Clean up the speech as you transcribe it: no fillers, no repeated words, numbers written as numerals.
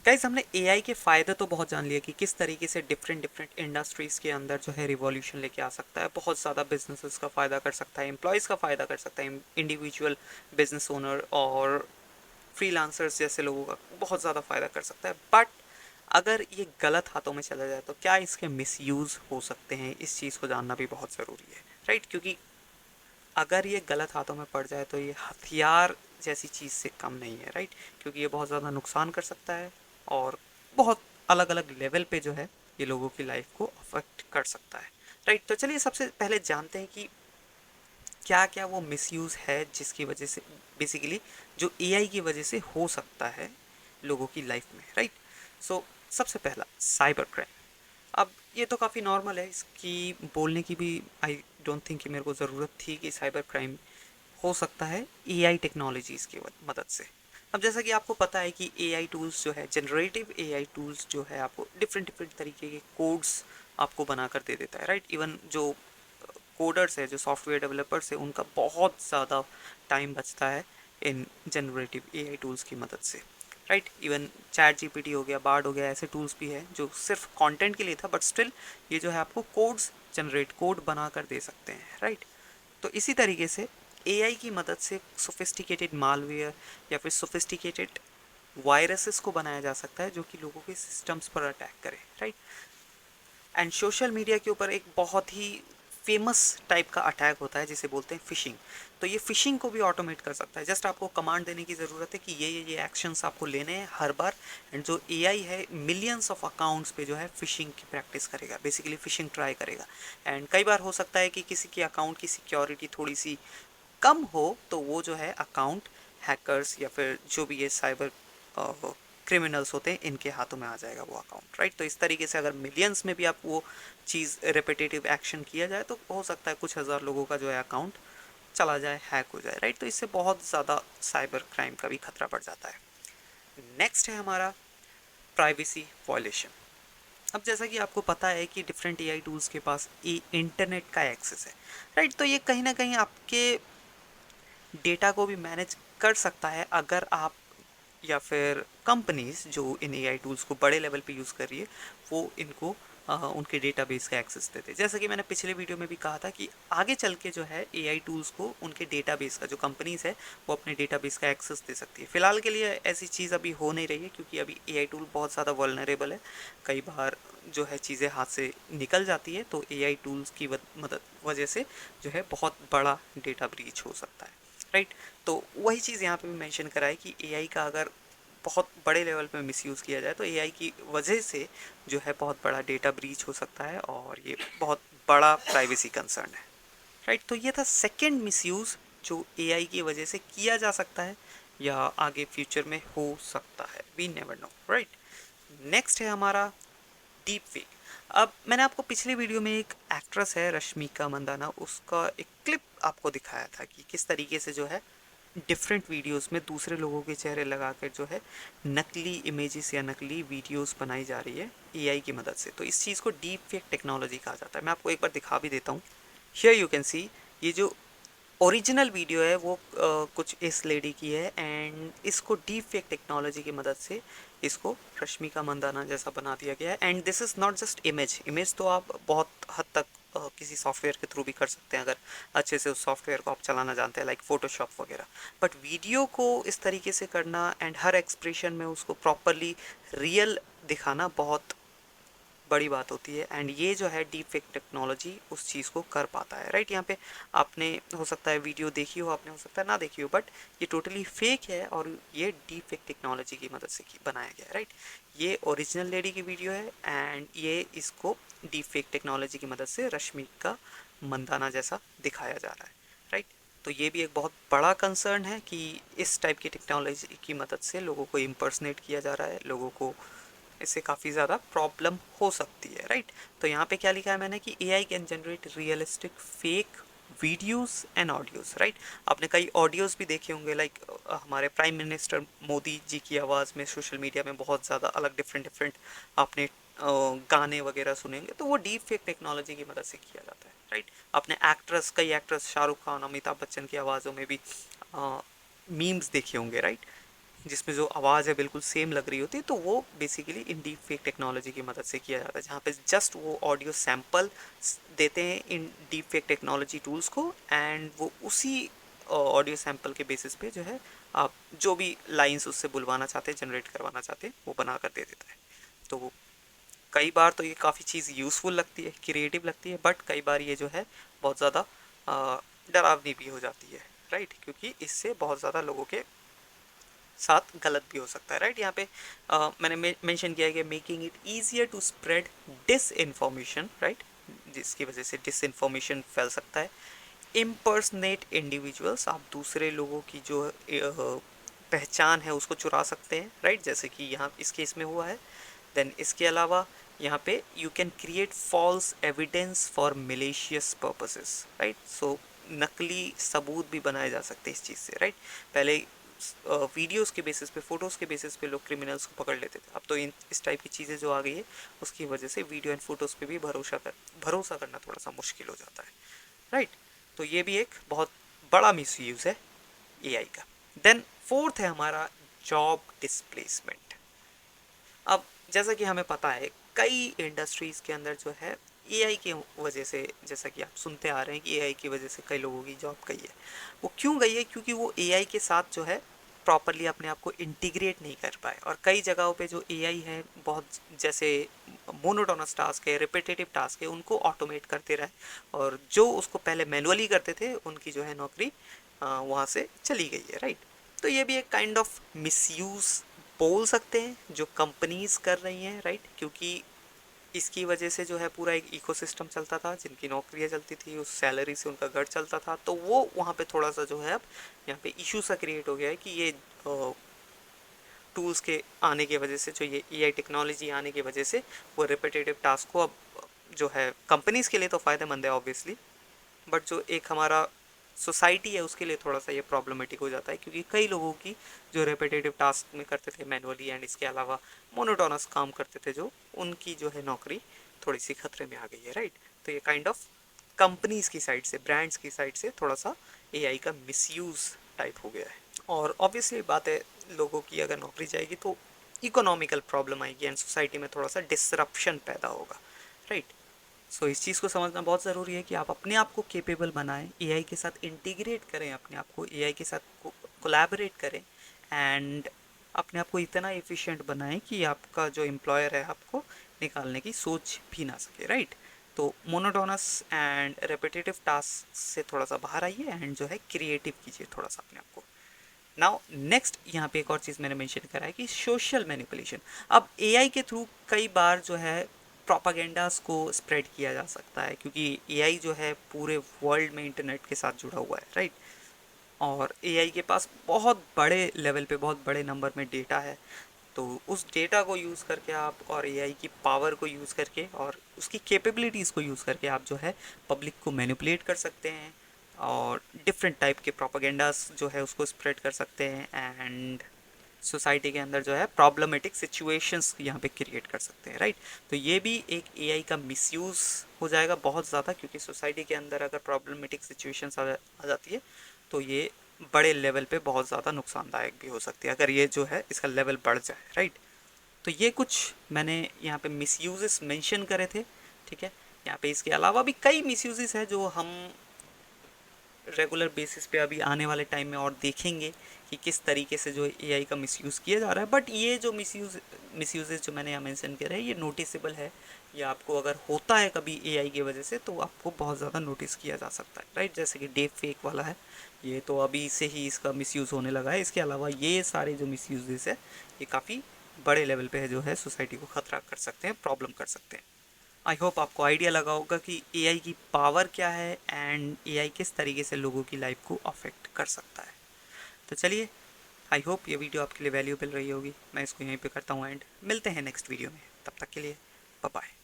Guys हमने AI के फ़ायदे तो बहुत जान लिए कि किस तरीके से डिफरेंट डिफरेंट इंडस्ट्रीज़ के अंदर जो है रिवॉल्यूशन लेके आ सकता है, बहुत ज़्यादा बिजनेसेस का फ़ायदा कर सकता है, एम्प्लॉयज़ का फ़ायदा कर सकता है, इंडिविजुअल बिजनेस ओनर और फ्रीलांसर्स जैसे लोगों का बहुत ज़्यादा फ़ायदा कर सकता है। बट अगर ये गलत हाथों में चला जाए तो क्या इसके मिसयूज़ हो सकते हैं, इस चीज़ को जानना भी बहुत ज़रूरी है, राइट? क्योंकि अगर ये गलत हाथों में पड़ जाए तो ये हथियार जैसी चीज़ से कम नहीं है, राइट? क्योंकि ये बहुत ज़्यादा नुकसान कर सकता है और बहुत अलग अलग लेवल पे जो है ये लोगों की लाइफ को अफेक्ट कर सकता है, राइट? तो चलिए सबसे पहले जानते हैं कि क्या क्या वो मिसयूज़ है जिसकी वजह से बेसिकली जो एआई की वजह से हो सकता है लोगों की लाइफ में, राइट? सो सबसे पहला साइबर क्राइम। अब ये तो काफ़ी नॉर्मल है, इसकी बोलने की भी आई डोंट थिंक कि मेरे को ज़रूरत थी कि साइबर क्राइम हो सकता है एआई टेक्नोलॉजीज़ की मदद से। अब जैसा कि आपको पता है कि एआई टूल्स जो है, जनरेटिव एआई टूल्स जो है, आपको डिफरेंट डिफरेंट तरीके के कोड्स आपको बनाकर दे देता है, राइट? इवन जो कोडर्स है, जो सॉफ्टवेयर डेवलपर्स है, उनका बहुत ज़्यादा टाइम बचता है इन जनरेटिव एआई टूल्स की मदद से, राइट? इवन चैट जीपीटी हो गया, बार्ड हो गया, ऐसे टूल्स भी है जो सिर्फ कंटेंट के लिए था, बट स्टिल ये जो है आपको कोड बना कर दे सकते हैं, राइट? तो इसी तरीके से एआई की मदद से सोफिस्टिकेटेड मालवेयर या फिर सोफिस्टिकेटेड वायरसेस को बनाया जा सकता है जो कि लोगों के सिस्टम्स पर अटैक करे, राइट? एंड सोशल मीडिया के ऊपर एक बहुत ही फेमस टाइप का अटैक होता है जिसे बोलते हैं फिशिंग। तो ये फिशिंग को भी ऑटोमेट कर सकता है, जस्ट आपको कमांड देने की ज़रूरत है कि ये एक्शंस आपको लेने हैं हर बार। एंड जो एआई है मिलियंस ऑफ अकाउंट्स पे जो है फिशिंग की प्रैक्टिस करेगा, बेसिकली फिशिंग ट्राई करेगा। एंड कई बार हो सकता है कि किसी के अकाउंट की सिक्योरिटी थोड़ी सी कम हो तो वो जो है अकाउंट हैकर्स या फिर जो भी ये साइबर क्रिमिनल्स होते हैं इनके हाथों में आ जाएगा वो अकाउंट, राइट? तो इस तरीके से अगर मिलियंस में भी आप वो चीज़ रिपीटेटिव एक्शन किया जाए तो हो सकता है कुछ हज़ार लोगों का जो है अकाउंट चला जाए, हैक हो जाए, राइट? तो इससे बहुत ज़्यादा साइबर क्राइम का भी खतरा बढ़ जाता है। नेक्स्ट है हमारा प्राइवेसी वॉयलेशन। अब जैसा कि आपको पता है कि डिफरेंट एआई टूल्स के पास इंटरनेट का एक्सेस है, राइट? तो ये कहीं ना कहीं आपके डेटा को भी मैनेज कर सकता है अगर आप या फिर कंपनीज जो इन एआई टूल्स को बड़े लेवल पे यूज़ कर रही है वो इनको उनके डेटाबेस का एक्सेस देते हैं। जैसा कि मैंने पिछले वीडियो में भी कहा था कि आगे चल के जो है एआई टूल्स को उनके डेटाबेस का, जो कंपनीज है वो अपने डेटाबेस का एक्सेस दे सकती है। फिलहाल के लिए ऐसी चीज़ अभी हो नहीं रही है क्योंकि अभी एआई टूल बहुत ज़्यादा वल्नरेबल है, कई बार जो है चीज़ें हाथ से निकल जाती है, तो एआई टूल्स की मदद वजह से जो है बहुत बड़ा डेटा ब्रीच हो सकता है, राइट? तो वही चीज़ यहाँ पे भी मेंशन करा है कि एआई का अगर बहुत बड़े लेवल पे मिसयूज़ किया जाए तो एआई की वजह से जो है बहुत बड़ा डेटा ब्रीच हो सकता है और ये बहुत बड़ा प्राइवेसी कंसर्न है, राइट? तो ये था सेकंड मिसयूज़ जो एआई की वजह से किया जा सकता है या आगे फ्यूचर में हो सकता है, we never know, right? Next है हमारा डीप फेक। अब मैंने आपको पिछली वीडियो में एक एक्ट्रेस है रश्मिका मंदाना, उसका एक क्लिप आपको दिखाया था कि किस तरीके से जो है डिफरेंट वीडियोस में दूसरे लोगों के चेहरे लगाकर जो है नकली इमेजेस या नकली वीडियोस बनाई जा रही है एआई की मदद से। तो इस चीज़ को डीप फेक टेक्नोलॉजी कहा जाता है। मैं आपको एक बार दिखा भी देता हूँ। हियर यू कैन सी, ये जो ओरिजिनल वीडियो है वो कुछ इस लेडी की है एंड इसको डीप फेक टेक्नोलॉजी की मदद से इसको रश्मिका मंदाना जैसा बना दिया गया है। And this is not just image, image तो आप बहुत हद तक किसी सॉफ्टवेयर के थ्रू भी कर सकते हैं अगर अच्छे से उस सॉफ्टवेयर को आप चलाना जानते हैं, लाइक फोटोशॉप वगैरह। बट वीडियो को इस तरीके से करना एंड हर एक्सप्रेशन में उसको प्रॉपरली रियल दिखाना बहुत बड़ी बात होती है। एंड ये जो है डीप फेक टेक्नोलॉजी उस चीज़ को कर पाता है, राइट? यहाँ पे आपने हो सकता है वीडियो देखी हो, आपने हो सकता है ना देखी हो, बट ये टोटली फेक है और ये डीप फेक टेक्नोलॉजी की मदद से बनाया गया है, राइट? ये ओरिजिनल लेडी की वीडियो है एंड ये इसको डीप फेक टेक्नोलॉजी की मदद से रश्मिका मंदाना जैसा दिखाया जा रहा है, राइट? तो ये भी एक बहुत बड़ा कंसर्न है कि इस टाइप की टेक्नोलॉजी की मदद से लोगों को इम्पर्सनेट किया जा रहा है, लोगों को इससे काफ़ी ज़्यादा प्रॉब्लम हो सकती है, राइट? तो यहाँ पे क्या लिखा है मैंने कि AI can generate realistic fake videos and audios, right? आपने कई ऑडियोज भी देखे होंगे, लाइक हमारे प्राइम मिनिस्टर मोदी जी की आवाज़ में सोशल मीडिया में बहुत ज़्यादा अलग डिफरेंट डिफरेंट आपने गाने वगैरह सुनेंगे, तो वो डीप फेक टेक्नोलॉजी की मदद से किया जाता है, राइट? आपने कई एक्ट्रेस शाहरुख खान, अमिताभ बच्चन की आवाज़ों में भी मीम्स देखे होंगे, राइट? जिसमें जो आवाज़ है बिल्कुल सेम लग रही होती है, तो वो बेसिकली इन डीप फेक टेक्नोलॉजी की मदद से किया जाता है, जहाँ पे जस्ट वो ऑडियो सैंपल देते हैं इन डीप फेक टेक्नोलॉजी टूल्स को, एंड वो उसी ऑडियो सैंपल के बेसिस पे जो है आप जो भी लाइंस उससे बुलवाना चाहते हैं, जनरेट करवाना चाहते हैं, वो बना कर दे देता है। तो कई बार तो ये काफ़ी चीज़ यूज़फुल लगती है, क्रिएटिव लगती है, बट कई बार ये जो है बहुत ज़्यादा डरावनी भी हो जाती है, राइट, क्योंकि इससे बहुत ज़्यादा लोगों के साथ गलत भी हो सकता है, राइट। यहाँ पे मैंने मेंशन किया है कि making it easier to spread disinformation, right, जिसकी वजह से डिस इन्फॉर्मेशन फैल सकता है। इम्पर्सनेट इंडिविजुअल्स, आप दूसरे लोगों की जो पहचान है उसको चुरा सकते हैं, राइट, जैसे कि यहाँ इस केस में हुआ है। देन इसके अलावा यहाँ पे you can create false evidence for malicious purposes, right. So नकली सबूत भी बनाए जा सकते हैं इस चीज़ से, राइट। पहले वीडियोस के बेसिस पे, फोटोज़ के बेसिस पे लोग क्रिमिनल्स को पकड़ लेते थे, अब तो इस टाइप की चीज़ें जो आ गई है उसकी वजह से वीडियो एंड फोटोज़ पे भी भरोसा करना थोड़ा सा मुश्किल हो जाता है, राइट। तो ये भी एक बहुत बड़ा मिसयूज़ है एआई का। देन फोर्थ है हमारा जॉब डिस्प्लेसमेंट। अब जैसा कि हमें पता है कई इंडस्ट्रीज़ के अंदर जो है एआई की वजह से, जैसा कि आप सुनते आ रहे हैं कि एआई की वजह से कई लोगों की जॉब गई है। वो क्यों गई है? क्योंकि वो एआई के साथ जो है प्रॉपरली अपने आप को इंटीग्रेट नहीं कर पाए, और कई जगहों पे जो एआई है बहुत जैसे मोनोटोनस टास्क है, रिपीटेटिव टास्क है, उनको ऑटोमेट करते रहे, और जो उसको पहले मैनुअली करते थे उनकी जो है नौकरी वहाँ से चली गई है, राइट। तो ये भी एक काइंड ऑफ मिसयूज़ बोल सकते हैं जो कंपनीज कर रही हैं, राइट, क्योंकि इसकी वजह से जो है पूरा एक इकोसिस्टम चलता था, जिनकी नौकरियां चलती थी उस सैलरी से उनका घर चलता था, तो वो वहाँ पे थोड़ा सा जो है अब यहाँ पे इशू सा क्रिएट हो गया है कि ये टूल्स के आने की वजह से, जो ये एआई टेक्नोलॉजी आने की वजह से वो रिपीटेटिव टास्क को अब जो है कंपनीज़ के लिए तो फ़ायदेमंद है ऑब्वियसली, बट जो एक हमारा सोसाइटी है उसके लिए थोड़ा सा ये प्रॉब्लमेटिक हो जाता है, क्योंकि कई लोगों की जो रेपिटेटिव टास्क में करते थे मैनुअली, एंड इसके अलावा मोनोटोनस काम करते थे जो, उनकी जो है नौकरी थोड़ी सी खतरे में आ गई है, राइट। तो ये काइंड ऑफ कंपनीज की साइड से, ब्रांड्स की साइड से थोड़ा सा एआई का मिसयूज़ टाइप हो गया है। और ऑब्वियसली बात है, लोगों की अगर नौकरी जाएगी तो इकोनॉमिकल प्रॉब्लम आएगी, एंड सोसाइटी में थोड़ा सा डिसरप्शन पैदा होगा, राइट। सो इस चीज़ को समझना बहुत ज़रूरी है कि आप अपने आप को केपेबल बनाएं, एआई के साथ इंटीग्रेट करें, अपने आप को एआई के साथ कोलैबोरेट करें, एंड अपने आप को इतना एफिशिएंट बनाएं कि आपका जो एम्प्लॉयर है आपको निकालने की सोच भी ना सके, राइट। तो मोनोटोनस एंड रेपिटेटिव टास्क से थोड़ा सा बाहर आइए, एंड जो है क्रिएटिव कीजिए थोड़ा सा अपने आप को। नाउ नेक्स्ट यहाँ पे एक और चीज़ मैंने मेंशन करा है कि सोशल मैनिपुलेशन। अब एआई के थ्रू कई बार जो है प्रोपागेंडास को स्प्रेड किया जा सकता है, क्योंकि एआई जो है पूरे वर्ल्ड में इंटरनेट के साथ जुड़ा हुआ है, राइट। और एआई के पास बहुत बड़े लेवल पे, बहुत बड़े नंबर में डेटा है, तो उस डेटा को यूज़ करके आप, और एआई की पावर को यूज़ करके और उसकी कैपेबिलिटीज़ को यूज़ करके आप जो है पब्लिक को मैनिपुलेट कर सकते हैं, और डिफरेंट टाइप के प्रोपागेंडास जो है उसको स्प्रेड कर सकते हैं, एंड सोसाइटी के अंदर जो है प्रॉब्लमेटिक सिचुएशंस यहाँ पे क्रिएट कर सकते हैं, राइट। तो ये भी एक एआई का मिसयूज़ हो जाएगा बहुत ज़्यादा, क्योंकि सोसाइटी के अंदर अगर प्रॉब्लमेटिक सिचुएशंस आ जाती है तो ये बड़े लेवल पे बहुत ज़्यादा नुकसानदायक भी हो सकती है अगर ये जो है इसका लेवल बढ़ जाए, राइट। तो ये कुछ मैंने यहाँ पे मिसयूजेस मेंशन करे थे, ठीक है। यहाँ पे इसके अलावा भी कई मिसयूजेस है जो हम रेगुलर बेसिस पे अभी आने वाले टाइम में और देखेंगे कि किस तरीके से जो एआई का मिसयूज़ किया जा रहा है। बट ये जो मिसयूजेस जो मैंने यहाँ मेंशन करे हैं ये नोटिसेबल है, ये आपको अगर होता है कभी एआई की वजह से तो आपको बहुत ज़्यादा नोटिस किया जा सकता है, राइट। जैसे कि डीप फेक वाला है, ये तो अभी से ही इसका मिसयूज़ होने लगा है। इसके अलावा ये सारे जो मिसयूजेस है ये काफ़ी बड़े लेवल पे है, जो है सोसाइटी को ख़तरा कर सकते हैं, प्रॉब्लम कर सकते हैं। आई होप आपको आइडिया लगा होगा कि एआई की पावर क्या है, एंड एआई किस तरीके से लोगों की लाइफ को अफेक्ट कर सकता है। तो चलिए, आई होप ये वीडियो आपके लिए वैल्यूएबल रही होगी। मैं इसको यहीं पे करता हूँ एंड, मिलते हैं नेक्स्ट वीडियो में, तब तक के लिए बाय बाय।